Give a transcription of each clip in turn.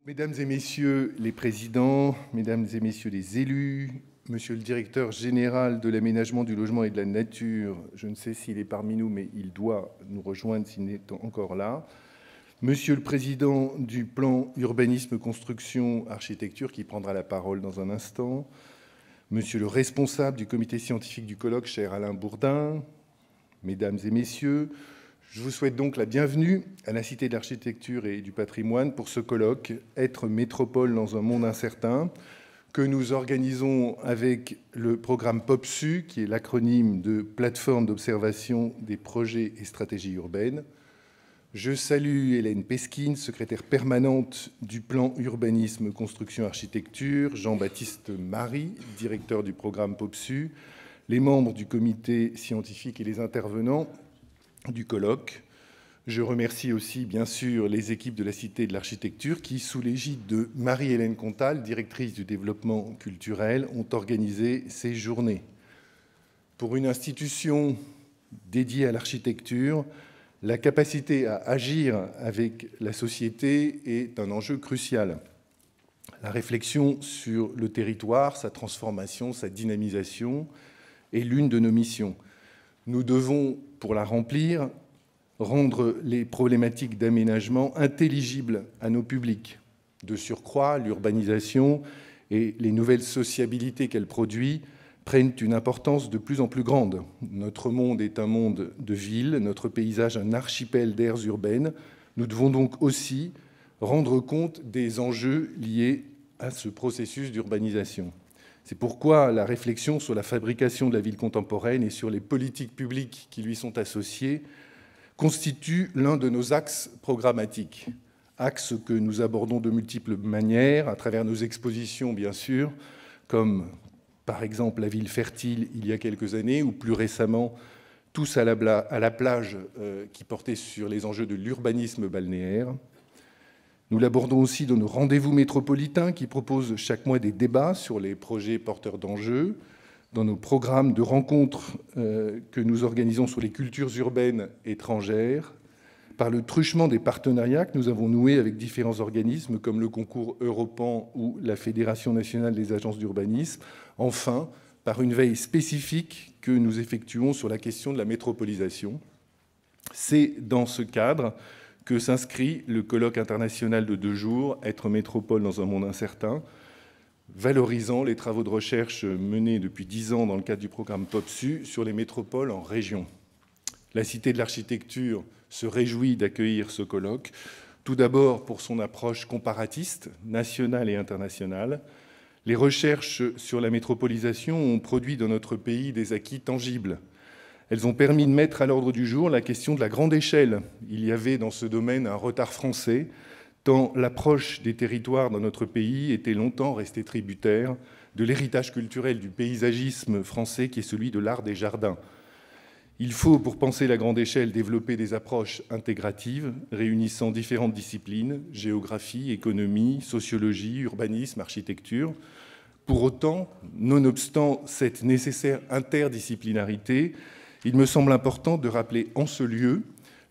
Mesdames et messieurs les présidents, mesdames et messieurs les élus, monsieur le directeur général de l'aménagement, du logement et de la nature, je ne sais s'il est parmi nous, mais il doit nous rejoindre s'il n'est encore là. Monsieur le président du plan urbanisme, construction, architecture, qui prendra la parole dans un instant. Monsieur le responsable du comité scientifique du colloque, cher Alain Bourdin. Mesdames et messieurs, je vous souhaite donc la bienvenue à la Cité de l'Architecture et du Patrimoine pour ce colloque « Être métropole dans un monde incertain » que nous organisons avec le programme POPSU, qui est l'acronyme de Plateforme d'observation des projets et stratégies urbaines. Je salue Hélène Pesquine, secrétaire permanente du plan urbanisme, construction, architecture, Jean-Baptiste Marie, directeur du programme POPSU, les membres du comité scientifique et les intervenants du colloque. Je remercie aussi, bien sûr, les équipes de la Cité de l'Architecture qui, sous l'égide de Marie-Hélène Contal, directrice du développement culturel, ont organisé ces journées. Pour une institution dédiée à l'architecture, la capacité à agir avec la société est un enjeu crucial. La réflexion sur le territoire, sa transformation, sa dynamisation est l'une de nos missions. Nous devons, pour la remplir, rendre les problématiques d'aménagement intelligibles à nos publics. De surcroît, l'urbanisation et les nouvelles sociabilités qu'elle produit prennent une importance de plus en plus grande. Notre monde est un monde de villes, notre paysage un archipel d'aires urbaines. Nous devons donc aussi rendre compte des enjeux liés à ce processus d'urbanisation. C'est pourquoi la réflexion sur la fabrication de la ville contemporaine et sur les politiques publiques qui lui sont associées constitue l'un de nos axes programmatiques, axes que nous abordons de multiples manières, à travers nos expositions bien sûr, comme par exemple la ville fertile il y a quelques années, ou plus récemment Tous à la plage qui portait sur les enjeux de l'urbanisme balnéaire. Nous l'abordons aussi dans nos rendez-vous métropolitains qui proposent chaque mois des débats sur les projets porteurs d'enjeux, dans nos programmes de rencontres que nous organisons sur les cultures urbaines étrangères, par le truchement des partenariats que nous avons noués avec différents organismes comme le concours Europan ou la Fédération nationale des agences d'urbanisme, enfin par une veille spécifique que nous effectuons sur la question de la métropolisation. C'est dans ce cadre que s'inscrit le colloque international de 2 jours « Être métropole dans un monde incertain », valorisant les travaux de recherche menés depuis 10 ans dans le cadre du programme POPSU sur les métropoles en région. La Cité de l'Architecture se réjouit d'accueillir ce colloque, tout d'abord pour son approche comparatiste, nationale et internationale. Les recherches sur la métropolisation ont produit dans notre pays des acquis tangibles. Elles ont permis de mettre à l'ordre du jour la question de la grande échelle. Il y avait dans ce domaine un retard français, tant l'approche des territoires dans notre pays était longtemps restée tributaire de l'héritage culturel du paysagisme français qui est celui de l'art des jardins. Il faut, pour penser la grande échelle, développer des approches intégratives réunissant différentes disciplines, géographie, économie, sociologie, urbanisme, architecture. Pour autant, nonobstant cette nécessaire interdisciplinarité, il me semble important de rappeler en ce lieu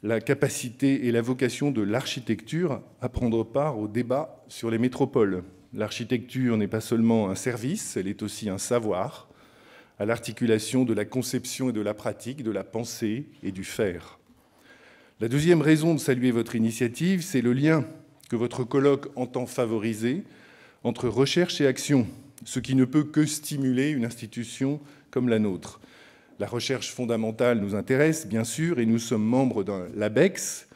la capacité et la vocation de l'architecture à prendre part au débat sur les métropoles. L'architecture n'est pas seulement un service, elle est aussi un savoir, à l'articulation de la conception et de la pratique, de la pensée et du faire. La deuxième raison de saluer votre initiative, c'est le lien que votre colloque entend favoriser entre recherche et action, ce qui ne peut que stimuler une institution comme la nôtre. La recherche fondamentale nous intéresse, bien sûr, et nous sommes membres d'un LABEX,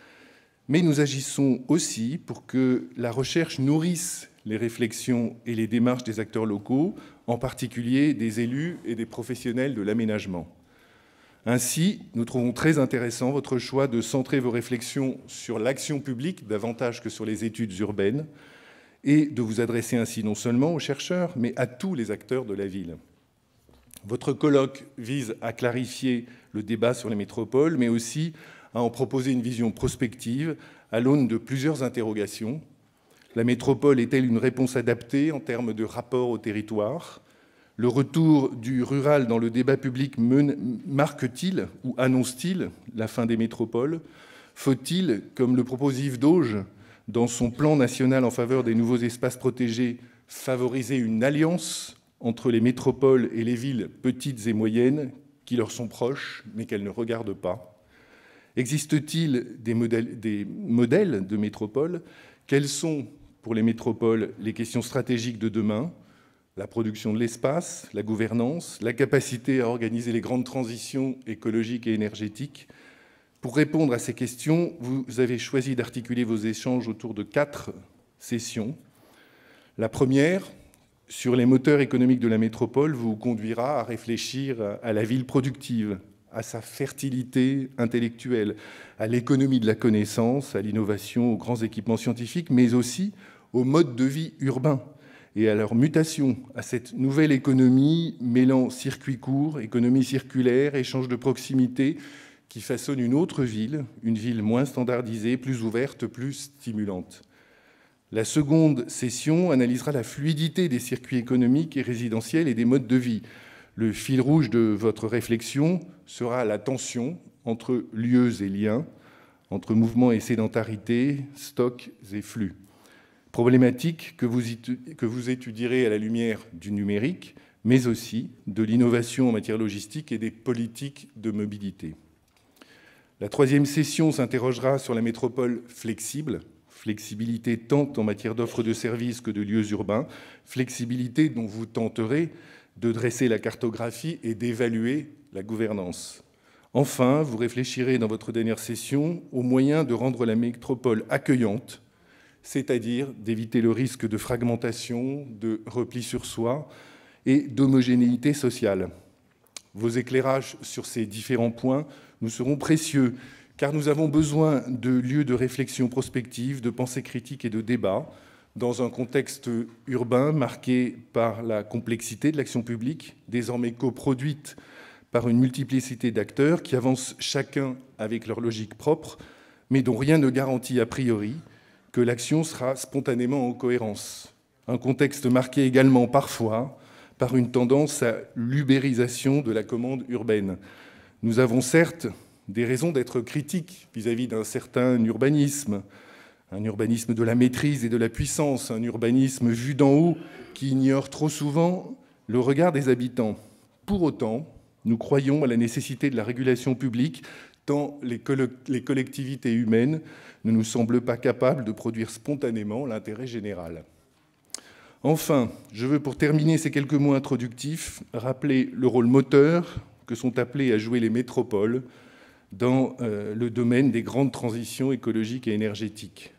mais nous agissons aussi pour que la recherche nourrisse les réflexions et les démarches des acteurs locaux, en particulier des élus et des professionnels de l'aménagement. Ainsi, nous trouvons très intéressant votre choix de centrer vos réflexions sur l'action publique davantage que sur les études urbaines et de vous adresser ainsi non seulement aux chercheurs, mais à tous les acteurs de la ville. Votre colloque vise à clarifier le débat sur les métropoles, mais aussi à en proposer une vision prospective à l'aune de plusieurs interrogations. La métropole est-elle une réponse adaptée en termes de rapport au territoire ? Le retour du rural dans le débat public marque-t-il ou annonce-t-il la fin des métropoles ? Faut-il, comme le propose Yves Dauge, dans son plan national en faveur des nouveaux espaces protégés, favoriser une alliance entre les métropoles et les villes petites et moyennes qui leur sont proches, mais qu'elles ne regardent pas? Existe-t-il des modèles de métropoles? Quelles sont, pour les métropoles, les questions stratégiques de demain? La production de l'espace, la gouvernance, la capacité à organiser les grandes transitions écologiques et énergétiques. Pour répondre à ces questions, vous avez choisi d'articuler vos échanges autour de 4 sessions. La première, sur les moteurs économiques de la métropole, vous conduira à réfléchir à la ville productive, à sa fertilité intellectuelle, à l'économie de la connaissance, à l'innovation, aux grands équipements scientifiques, mais aussi au mode de vie urbain et à leur mutation, à cette nouvelle économie mêlant circuits courts, économie circulaire, échange de proximité, qui façonne une autre ville, une ville moins standardisée, plus ouverte, plus stimulante. La seconde session analysera la fluidité des circuits économiques et résidentiels et des modes de vie. Le fil rouge de votre réflexion sera la tension entre lieux et liens, entre mouvement et sédentarité, stocks et flux. Problématique que vous étudierez à la lumière du numérique, mais aussi de l'innovation en matière logistique et des politiques de mobilité. La troisième session s'interrogera sur la métropole flexible, flexibilité tant en matière d'offres de services que de lieux urbains, flexibilité dont vous tenterez de dresser la cartographie et d'évaluer la gouvernance. Enfin, vous réfléchirez dans votre dernière session aux moyens de rendre la métropole accueillante, c'est-à-dire d'éviter le risque de fragmentation, de repli sur soi et d'homogénéité sociale. Vos éclairages sur ces différents points nous seront précieux, car nous avons besoin de lieux de réflexion prospective, de pensée critique et de débat, dans un contexte urbain marqué par la complexité de l'action publique, désormais coproduite par une multiplicité d'acteurs qui avancent chacun avec leur logique propre, mais dont rien ne garantit a priori que l'action sera spontanément en cohérence. Un contexte marqué également parfois par une tendance à l'ubérisation de la commande urbaine. Nous avons certes des raisons d'être critiques vis-à-vis d'un certain urbanisme, un urbanisme de la maîtrise et de la puissance, un urbanisme vu d'en haut qui ignore trop souvent le regard des habitants. Pour autant, nous croyons à la nécessité de la régulation publique, tant les collectivités humaines ne nous semblent pas capables de produire spontanément l'intérêt général. Enfin, je veux, pour terminer ces quelques mots introductifs, rappeler le rôle moteur que sont appelées à jouer les métropoles dans le domaine des grandes transitions écologiques et énergétiques.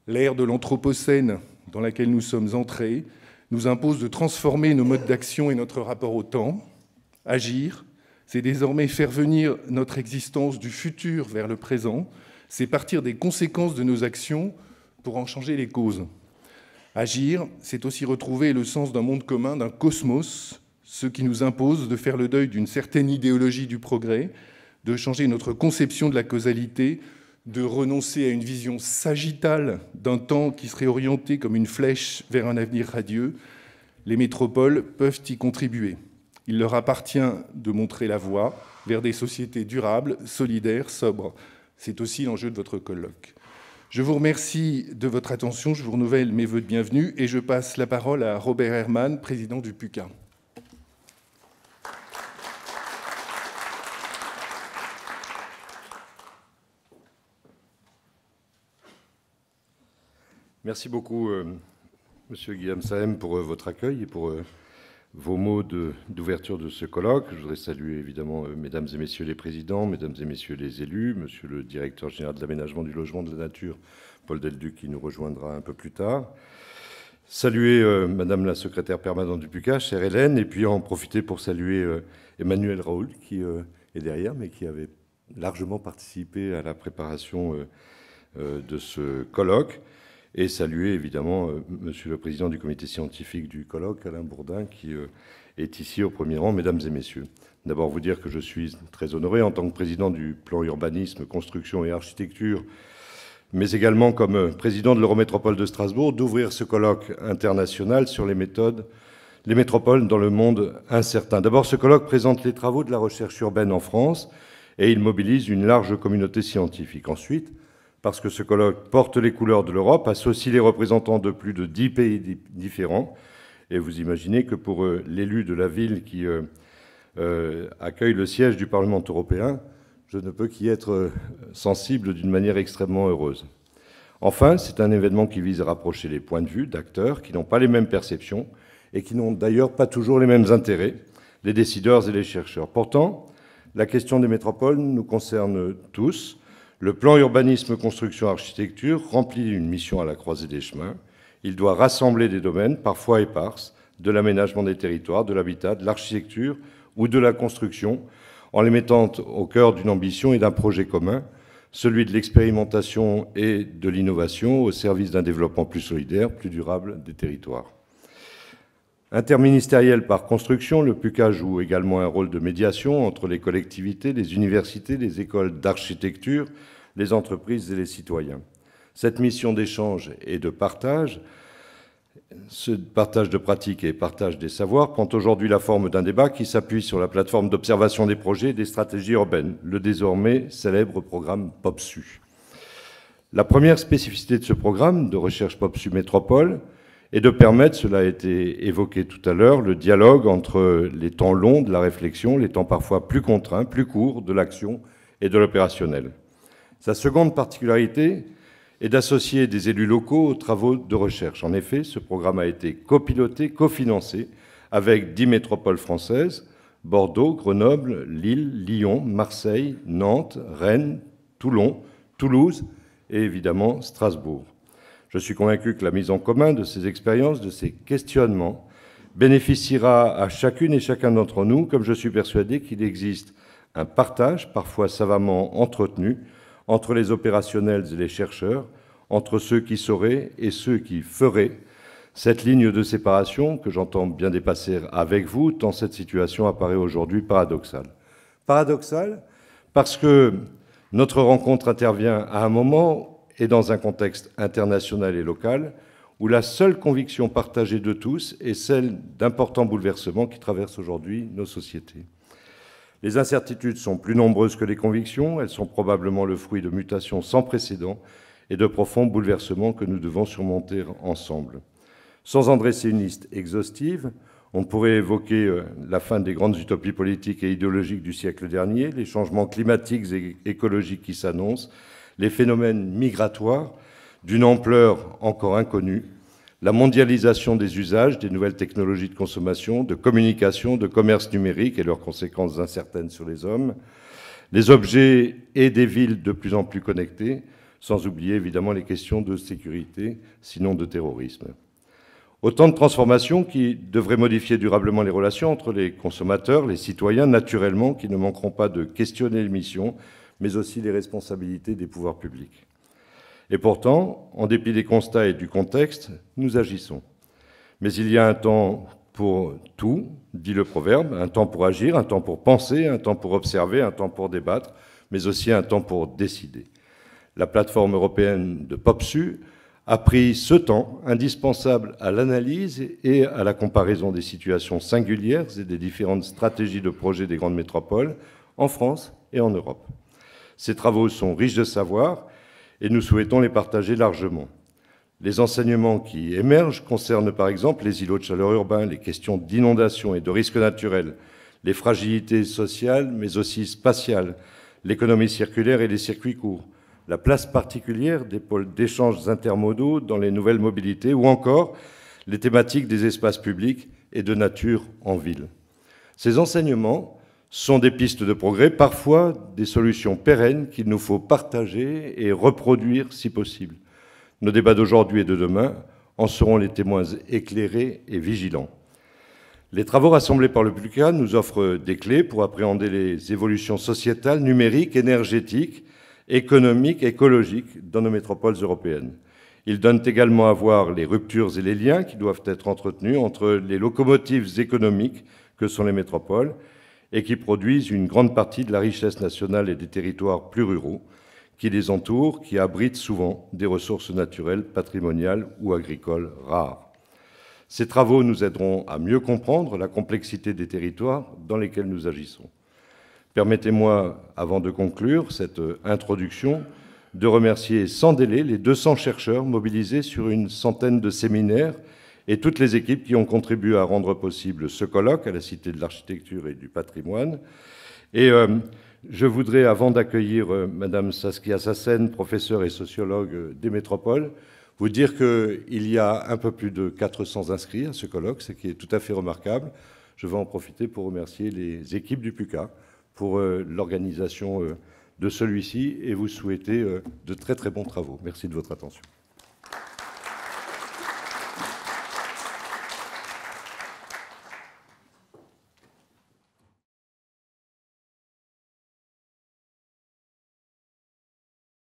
L'ère de l'Anthropocène dans laquelle nous sommes entrés nous impose de transformer nos modes d'action et notre rapport au temps. Agir, c'est désormais faire venir notre existence du futur vers le présent, c'est partir des conséquences de nos actions pour en changer les causes. Agir, c'est aussi retrouver le sens d'un monde commun, d'un cosmos, ce qui nous impose de faire le deuil d'une certaine idéologie du progrès, de changer notre conception de la causalité, de renoncer à une vision sagittale d'un temps qui serait orienté comme une flèche vers un avenir radieux. Les métropoles peuvent y contribuer. Il leur appartient de montrer la voie vers des sociétés durables, solidaires, sobres. C'est aussi l'enjeu de votre colloque. Je vous remercie de votre attention, je vous renouvelle mes vœux de bienvenue et je passe la parole à Robert Herrmann, président du PUCA. Merci beaucoup, Monsieur Guillaume Sahem, pour votre accueil et pour vos mots d'ouverture de ce colloque. Je voudrais saluer évidemment Mesdames et Messieurs les présidents, Mesdames et Messieurs les élus, Monsieur le directeur général de l'aménagement du logement de la nature, Paul Delduc, qui nous rejoindra un peu plus tard. Saluer Madame la secrétaire permanente du PUCA, chère Hélène, et puis en profiter pour saluer Emmanuel Raoult, qui est derrière, mais qui avait largement participé à la préparation de ce colloque. Et saluer évidemment Monsieur le Président du comité scientifique du colloque, Alain Bourdin, qui est ici au premier rang. Mesdames et Messieurs, d'abord vous dire que je suis très honoré en tant que président du plan urbanisme, construction et architecture, mais également comme président de l'Eurométropole de Strasbourg, d'ouvrir ce colloque international sur les métropoles dans le monde incertain. D'abord, ce colloque présente les travaux de la recherche urbaine en France et il mobilise une large communauté scientifique. Ensuite, parce que ce colloque porte les couleurs de l'Europe, associe les représentants de plus de 10 pays différents. Et vous imaginez que pour l'élu de la ville qui accueille le siège du Parlement européen, je ne peux qu'y être sensible d'une manière extrêmement heureuse. Enfin, c'est un événement qui vise à rapprocher les points de vue d'acteurs qui n'ont pas les mêmes perceptions et qui n'ont d'ailleurs pas toujours les mêmes intérêts, les décideurs et les chercheurs. Pourtant, la question des métropoles nous concerne tous. Le plan urbanisme, construction, architecture remplit une mission à la croisée des chemins. Il doit rassembler des domaines, parfois éparses, de l'aménagement des territoires, de l'habitat, de l'architecture ou de la construction, en les mettant au cœur d'une ambition et d'un projet commun, celui de l'expérimentation et de l'innovation au service d'un développement plus solidaire, plus durable des territoires. Interministériel par construction, le PUCA joue également un rôle de médiation entre les collectivités, les universités, les écoles d'architecture, les entreprises et les citoyens. Cette mission d'échange et de partage, ce partage de pratiques et partage des savoirs, prend aujourd'hui la forme d'un débat qui s'appuie sur la plateforme d'observation des projets et des stratégies urbaines, le désormais célèbre programme POPSU. La première spécificité de ce programme de recherche POPSU Métropole est de permettre, cela a été évoqué tout à l'heure, le dialogue entre les temps longs de la réflexion, les temps parfois plus contraints, plus courts de l'action et de l'opérationnel. Sa seconde particularité est d'associer des élus locaux aux travaux de recherche. En effet, ce programme a été copiloté, cofinancé avec 10 métropoles françaises, Bordeaux, Grenoble, Lille, Lyon, Marseille, Nantes, Rennes, Toulon, Toulouse et évidemment Strasbourg. Je suis convaincu que la mise en commun de ces expériences, de ces questionnements, bénéficiera à chacune et chacun d'entre nous, comme je suis persuadé qu'il existe un partage, parfois savamment entretenu, entre les opérationnels et les chercheurs, entre ceux qui sauraient et ceux qui feraient cette ligne de séparation que j'entends bien dépasser avec vous, tant cette situation apparaît aujourd'hui paradoxale. Paradoxale parce que notre rencontre intervient à un moment et dans un contexte international et local où la seule conviction partagée de tous est celle d'importants bouleversements qui traversent aujourd'hui nos sociétés. Les incertitudes sont plus nombreuses que les convictions, elles sont probablement le fruit de mutations sans précédent et de profonds bouleversements que nous devons surmonter ensemble. Sans en dresser une liste exhaustive, on pourrait évoquer la fin des grandes utopies politiques et idéologiques du siècle dernier, les changements climatiques et écologiques qui s'annoncent, les phénomènes migratoires d'une ampleur encore inconnue, la mondialisation des usages, des nouvelles technologies de consommation, de communication, de commerce numérique et leurs conséquences incertaines sur les hommes, les objets et des villes de plus en plus connectées, sans oublier évidemment les questions de sécurité, sinon de terrorisme. Autant de transformations qui devraient modifier durablement les relations entre les consommateurs, les citoyens, naturellement, qui ne manqueront pas de questionner les missions, mais aussi les responsabilités des pouvoirs publics. Et pourtant, en dépit des constats et du contexte, nous agissons. Mais il y a un temps pour tout, dit le proverbe, un temps pour agir, un temps pour penser, un temps pour observer, un temps pour débattre, mais aussi un temps pour décider. La plateforme européenne de POPSU a pris ce temps indispensable à l'analyse et à la comparaison des situations singulières et des différentes stratégies de projet des grandes métropoles en France et en Europe. Ces travaux sont riches de savoir et nous souhaitons les partager largement. Les enseignements qui émergent concernent par exemple les îlots de chaleur urbains, les questions d'inondation et de risques naturels, les fragilités sociales mais aussi spatiales, l'économie circulaire et les circuits courts, la place particulière des pôles d'échanges intermodaux dans les nouvelles mobilités ou encore les thématiques des espaces publics et de nature en ville. Ces enseignements sont des pistes de progrès, parfois des solutions pérennes qu'il nous faut partager et reproduire si possible. Nos débats d'aujourd'hui et de demain en seront les témoins éclairés et vigilants. Les travaux rassemblés par le PUCA nous offrent des clés pour appréhender les évolutions sociétales, numériques, énergétiques, économiques, écologiques dans nos métropoles européennes. Ils donnent également à voir les ruptures et les liens qui doivent être entretenus entre les locomotives économiques que sont les métropoles et qui produisent une grande partie de la richesse nationale et des territoires plus ruraux qui les entourent, qui abritent souvent des ressources naturelles, patrimoniales ou agricoles rares. Ces travaux nous aideront à mieux comprendre la complexité des territoires dans lesquels nous agissons. Permettez-moi, avant de conclure cette introduction, de remercier sans délai les 200 chercheurs mobilisés sur une centaine de séminaires et toutes les équipes qui ont contribué à rendre possible ce colloque à la Cité de l'Architecture et du Patrimoine. Et je voudrais, avant d'accueillir Madame Saskia Sassen, professeure et sociologue des métropoles, vous dire qu'il y a un peu plus de 400 inscrits à ce colloque, ce qui est tout à fait remarquable. Je vais en profiter pour remercier les équipes du PUCA pour l'organisation de celui-ci et vous souhaiter de très très bons travaux. Merci de votre attention.